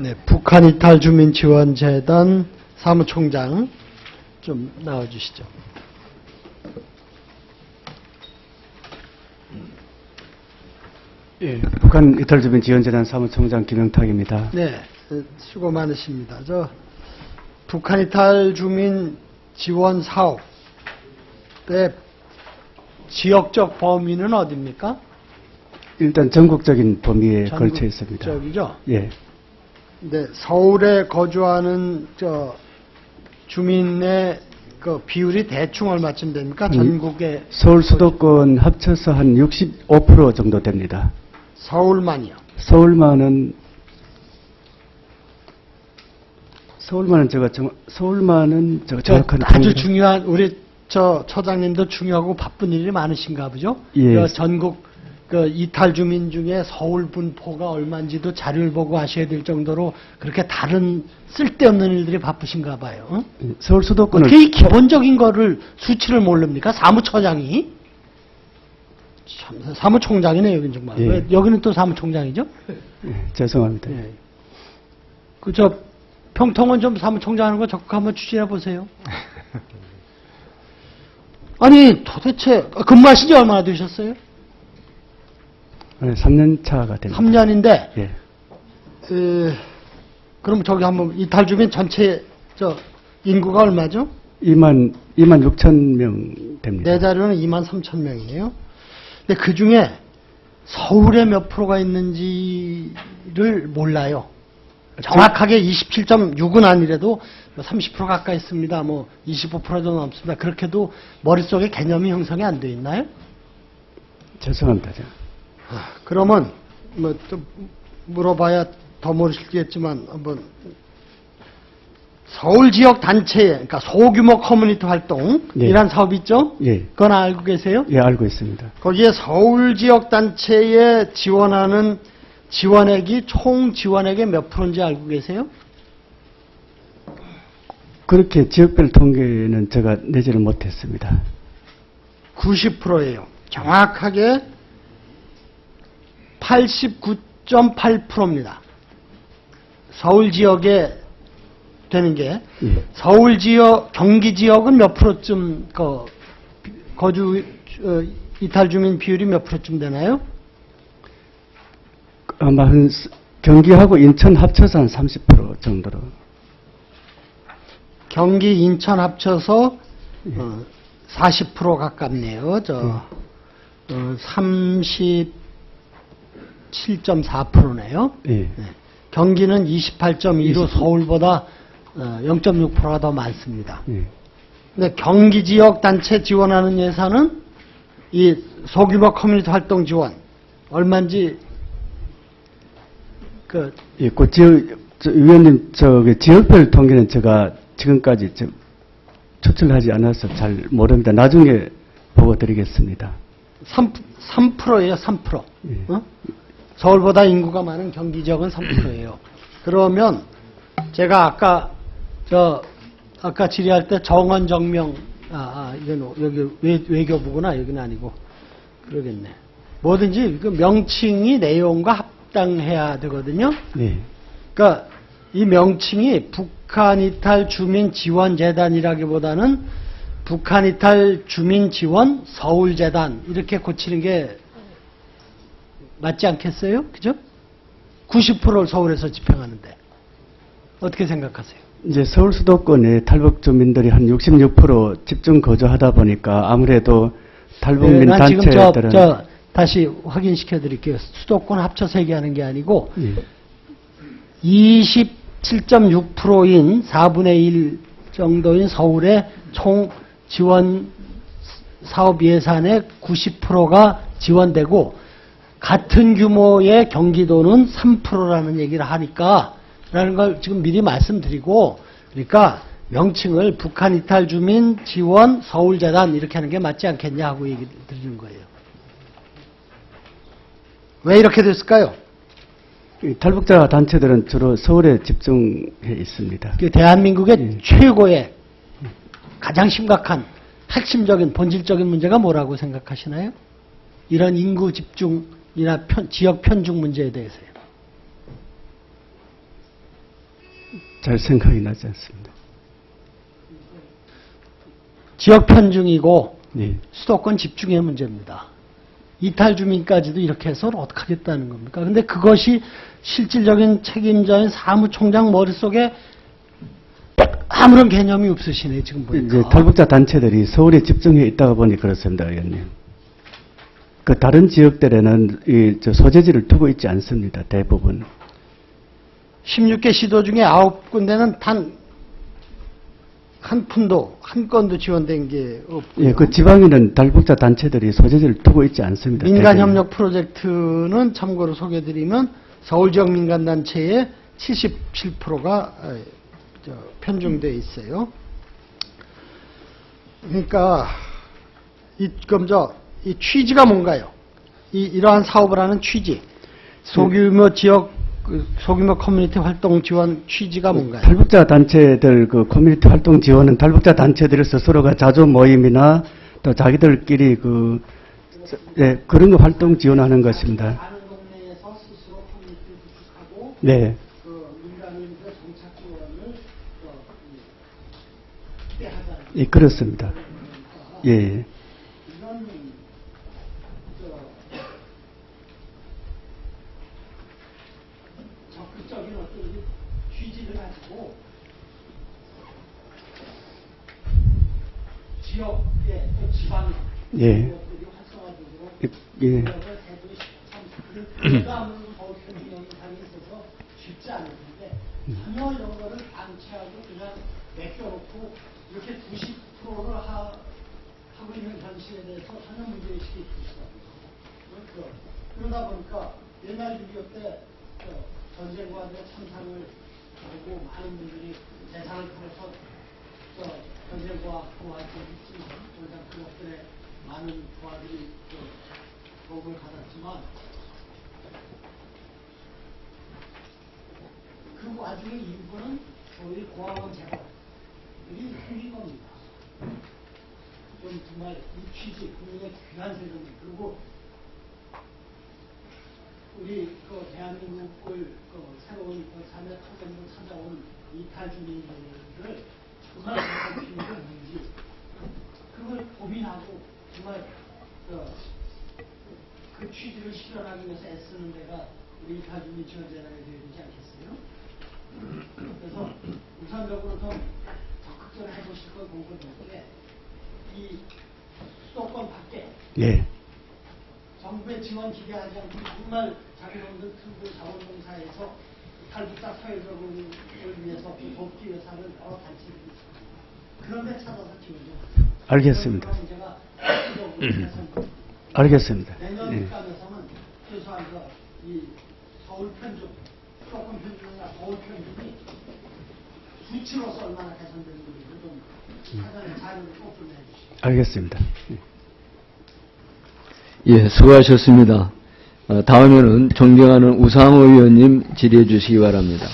네, 북한 이탈 주민 지원재단 사무총장 좀 나와주시죠. 예, 북한 이탈 주민 지원재단 사무총장 김영탁입니다. 네, 수고 많으십니다. 북한 이탈 주민 지원 사업의 지역적 범위는 어디입니까? 일단 전국적인 범위에 걸쳐 있습니다. 전국적이죠? 예. 네, 서울에 거주하는 주민의 그 비율이 대충 얼마쯤 됩니까? 전국에 서울 수도권 합쳐서 한 65% 정도 됩니다. 서울만이요. 서울만은 제가 정확한 아주 중요한 우리 처장님도 중요하고 바쁜 일이 많으신가 보죠? 예. 전국 이탈 주민 중에 서울 분포가 얼마인지도 자료를 보고 하셔야 될 정도로 그렇게 다른 쓸데없는 일들이 바쁘신가 봐요. 응? 서울 수도권을 어떻게 이 기본적인 거를 수치를 모릅니까? 사무처장이? 참, 사무총장이네, 여긴 정말. 예. 왜 여기는 또 사무총장이죠? 예, 죄송합니다. 예. 평통은 좀 사무총장 하는 거 적극 한번 추진해 보세요. 아니, 도대체, 근무하신 지 얼마나 되셨어요? 3년 차가 됩니다. 3년인데, 예. 그럼 저기 한번 이탈 주민 전체 인구가 얼마죠? 2만 6천 명 됩니다. 내 자료는 2만 3천 명이에요. 근데 그 중에 서울에 몇 프로가 있는지를 몰라요. 정확하게 27.6은 아니래도 30% 가까이 있습니다. 25%도 넘습니다. 그렇게도 머릿속에 개념이 형성이 안 돼 있나요? 죄송합니다. 그러면 또 물어봐야 더 모르시겠지만 한번 서울 지역 단체, 그러니까 소규모 커뮤니티 활동이란 사업이 있죠? 예. 그건 알고 계세요? 예, 알고 있습니다. 거기에 서울 지역 단체에 지원하는 지원액이 총 지원액의 몇 프로인지 알고 계세요? 그렇게 지역별 통계는 제가 내지를 못했습니다. 90%예요. 정확하게 89.8%입니다. 서울 지역에 되는 게 서울 지역, 경기 지역은 몇 프로쯤 거주 이탈 주민 비율이 몇 프로쯤 되나요? 아마 경기하고 인천 합쳐서 한 30% 정도로. 경기, 인천 합쳐서 40% 가깝네요. 37.4%네요. 예. 네. 경기는 28.2로 서울보다 0.6%가 더 많습니다. 예. 근데 경기 지역 단체 지원하는 예산은 이 소규모 커뮤니티 활동 지원 얼마인지 예, 위원님 지역별 통계는 제가 지금까지 추출하지 않아서 잘 모릅니다. 나중에 보고 드리겠습니다. 3%예요, 3%. 예. 서울보다 인구가 많은 경기 지역은 3%예요. 그러면 제가 아까 질의할 때 정원 정명 이건 여기 외교부구나. 여기는 아니고 그러겠네. 뭐든지 그 명칭이 내용과 합당해야 되거든요. 네. 그러니까 이 명칭이 북한 이탈 주민 지원 재단이라기보다는 북한 이탈 주민 지원 서울재단 이렇게 고치는 게 맞지 않겠어요? 그죠? 90%를 서울에서 집행하는데 어떻게 생각하세요? 이제 서울 수도권에 탈북 주민들이 한 66% 집중 거주하다 보니까 아무래도 탈북민 난 지금 단체들은 다시 확인시켜 드릴게요. 수도권 합쳐서 얘기하는 게 아니고 예. 27.6%인 4분의 1 정도인 서울의 총 지원 사업 예산의 90%가 지원되고 같은 규모의 경기도는 3%라는 얘기를 하니까 라는 걸 지금 미리 말씀드리고 그러니까 명칭을 북한 이탈 주민 지원 서울재단 이렇게 하는 게 맞지 않겠냐 하고 얘기 드리는 거예요. 왜 이렇게 됐을까요? 탈북자 단체들은 주로 서울에 집중해 있습니다. 대한민국의 최고의 가장 심각한 핵심적인 본질적인 문제가 뭐라고 생각하시나요? 이런 인구 집중이나 지역 편중 문제에 대해서요. 잘 생각이 나지 않습니다. 지역 편중이고 예. 수도권 집중의 문제입니다. 이탈 주민까지도 이렇게 해서는 어떻게 하겠다는 겁니까? 근데 그것이 실질적인 책임자인 사무총장 머릿속에 아무런 개념이 없으시네, 지금 보니까. 이제 탈북자 단체들이 서울에 집중해 있다가 보니 그렇습니다, 의원님. 그 다른 지역들에는 저 소재지를 두고 있지 않습니다, 대부분. 16개 시도 중에 9군데는 단 한 푼도, 한 건도 지원된 게 없고요. 예, 그 지방에는 탈북자 단체들이 소재지를 두고 있지 않습니다. 민간협력 프로젝트는 참고로 소개드리면 서울 지역 민간단체의 77%가 편중되어 있어요. 그러니까 이 취지가 뭔가요? 이러한 사업을 하는 취지, 소규모 지역 소규모 커뮤니티 활동 지원 취지가 뭔가요? 탈북자 단체들 그 커뮤니티 활동 지원은 탈북자 단체들 스스로가 자주 모임이나 또 자기들끼리 그런 거 활동 지원하는 것입니다. 다른 동네에서 스스로 커뮤니티를 구축하고 네. 그 민간인들 정착 지원을 확대하자는 예, 그렇습니다. 예. 이런 적극적인 어떤 취지를 가지고 지역의 또 지방 예. 지역들이 활성화적으로 예. 지역을 대중이 그가 아무래도 서울 편중 영상이 있어서 쉽지 않을 텐데 전혀 이런 거를 방치하고 그냥 맡겨놓고 이렇게 90%를 하고 있는 현실에 대해서 전혀 문제의식이 있을 수가 없어요. 그러다 보니까 옛날 6.25 때 전쟁과 참상을 하고 많은 분들이 재산을 팔아서 전쟁과 평화를 했지만 그러다 그것들에 많은 부하들이 도움을 받았지만 그 와중에 일부는 소위 고아원 재벌이 생긴 겁니다. 좀 정말 이 취지, 국민의 귀한 세금, 그리고 우리 대한민국을 새로운 삶의 터전으로 찾아온 이탈 주민들을 정말 잘 필요가 있는지 그걸 고민하고 정말 그 취지를 실현하기 위해서 애쓰는 데가 우리 이탈 주민 지원재단이 되어야 되지 않겠어요? 그래서 우선적으로 좀 적극적으로 해보실 걸 공부했는데 이 수도권 밖에 예. 정부의 지원 기대하지 않고 정말 자기놈들 틀고 자원봉사에서 탈북자 사회적을 위해서 돕기 위해서 하는 여러 단체들이 있습니다. 그런 데 찾아서 지원을 알겠습니다. 문제가 알겠습니다. 내년 예. 국감에서는 최소한 이 서울 편중, 수도권 편중이나 서울 편중이 수치로서 얼마나 개선되는지 좀 사전에 자료를 꼭 좀 해주시죠. 알겠습니다. 예. 예, 수고하셨습니다. 다음에는 존경하는 우상호 의원님 질의해 주시기 바랍니다.